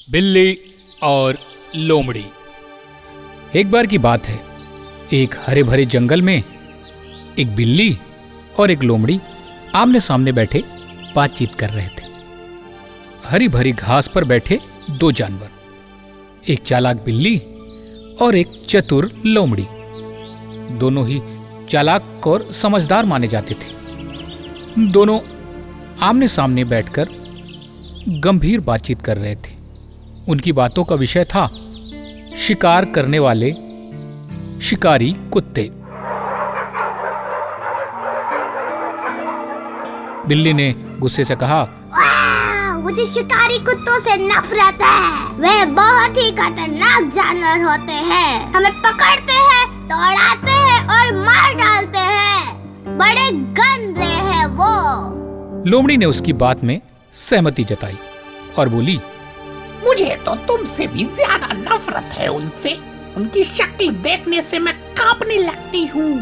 बिल्ली और लोमड़ी। एक बार की बात है, एक हरे भरे जंगल में एक बिल्ली और एक लोमड़ी आमने सामने बैठे बातचीत कर रहे थे। हरी भरी घास पर बैठे दो जानवर, एक चालाक बिल्ली और एक चतुर लोमड़ी। दोनों ही चालाक और समझदार माने जाते थे। दोनों आमने सामने बैठकर गंभीर बातचीत कर रहे थे। उनकी बातों का विषय था शिकार करने वाले शिकारी कुत्ते। बिल्ली ने गुस्से से कहा, मुझे शिकारी कुत्तों से नफरत है। वे बहुत ही खतरनाक जानवर होते हैं। हमें पकड़ते हैं, दौड़ाते हैं और मार डालते हैं। बड़े गंदे हैं वो। लोमड़ी ने उसकी बात में सहमति जताई और बोली, मुझे तो तुमसे भी ज्यादा नफरत है उनसे। उनकी शक्ल देखने से मैं कांपने लगती हूँ।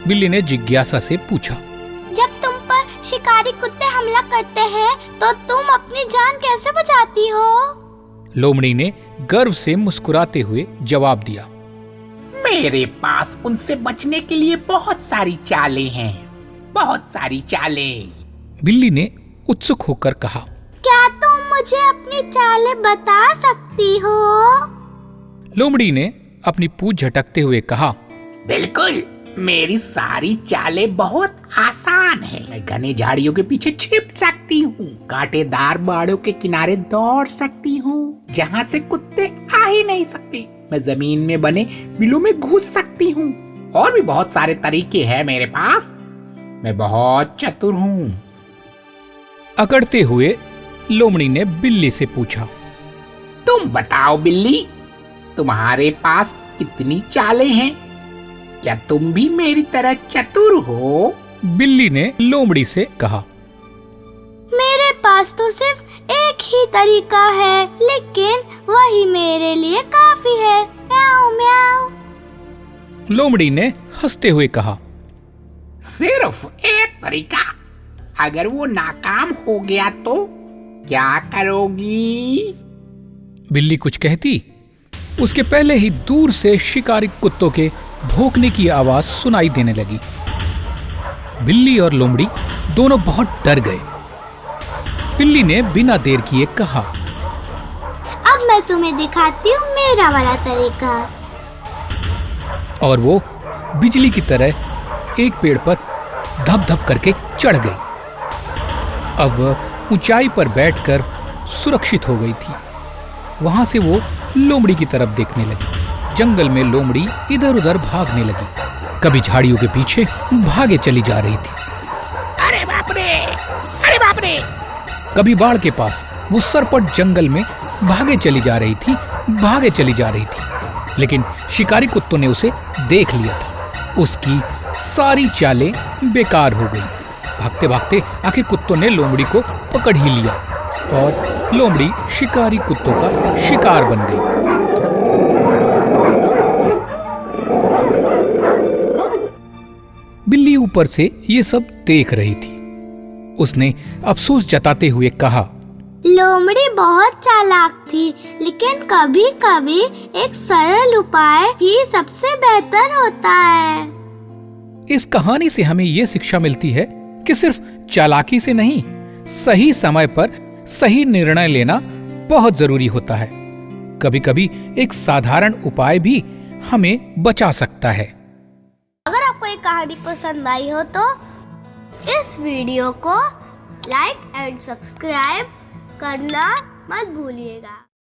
बिल्ली ने जिज्ञासा से पूछा, जब तुम पर शिकारी कुत्ते हमला करते हैं तो तुम अपनी जान कैसे बचाती हो? लोमड़ी ने गर्व से मुस्कुराते हुए जवाब दिया, मेरे पास उनसे बचने के लिए बहुत सारी चालें हैं, बहुत सारी चालें। बिल्ली ने उत्सुक होकर कहा, क्या तुम मुझे अपनी चालें बता सकती हो? लोमड़ी ने अपनी पूंछ झटकते हुए कहा, बिल्कुल, मेरी सारी चालें बहुत आसान है। मैं घने झाड़ियों के पीछे छिप सकती हूँ, कांटेदार बाड़ों के किनारे दौड़ सकती हूँ जहाँ से कुत्ते आ ही नहीं सकते। मैं जमीन में बने बिलों में घुस सकती हूँ। और भी बहुत सारे तरीके हैं मेरे पास। मैं बहुत चतुर हूँ। अकड़ते हुए लोमड़ी ने बिल्ली से पूछा, तुम बताओ बिल्ली, तुम्हारे पास कितनी चालें हैं? क्या तुम भी मेरी तरह चतुर हो? बिल्ली ने लोमड़ी से कहा, मेरे पास तो सिर्फ एक ही तरीका है, लेकिन वही मेरे लिए काफी है। म्याऊ म्याऊ। लोमड़ी ने हंसते हुए कहा, सिर्फ एक तरीका? अगर वो नाकाम हो गया तो क्या करोगी? बिल्ली कुछ कहती, उसके पहले ही दूर से शिकारी कुत्तों के भौंकने की आवाज सुनाई देने लगी। बिल्ली और लोमड़ी दोनों बहुत डर गए। बिल्ली ने बिना देर किए कहा, अब मैं तुम्हें दिखाती हूँ मेरा वाला तरीका। और वो बिजली की तरह एक पेड़ पर धप धप करके चढ़ गई। अब वह ऊंचाई पर बैठकर सुरक्षित हो गई थी। वहां से वो लोमड़ी की तरफ देखने लगी। जंगल में लोमड़ी इधर उधर भागने लगी, कभी झाड़ियों के पीछे भागे चली जा रही थी, अरे बाप रे, अरे बाप रे। कभी बाढ़ के पास वो सरपट जंगल में भागे चली जा रही थी, भागे चली जा रही थी। लेकिन शिकारी कुत्तों ने उसे देख लिया था। उसकी सारी चालें बेकार हो गई। भागते भागते आखिर कुत्तों ने लोमड़ी को पकड़ ही लिया और लोमड़ी शिकारी कुत्तों का शिकार बन गई। बिल्ली ऊपर से ये सब देख रही थी। उसने अफसोस जताते हुए कहा, लोमड़ी बहुत चालाक थी, लेकिन कभी कभी एक सरल उपाय ही सबसे बेहतर होता है। इस कहानी से हमें ये शिक्षा मिलती है कि सिर्फ चालाकी से नहीं, सही समय पर सही निर्णय लेना बहुत जरूरी होता है। कभी कभी एक साधारण उपाय भी हमें बचा सकता है। अगर आपको ये कहानी पसंद आई हो तो इस वीडियो को लाइक एंड सब्सक्राइब करना मत भूलिएगा।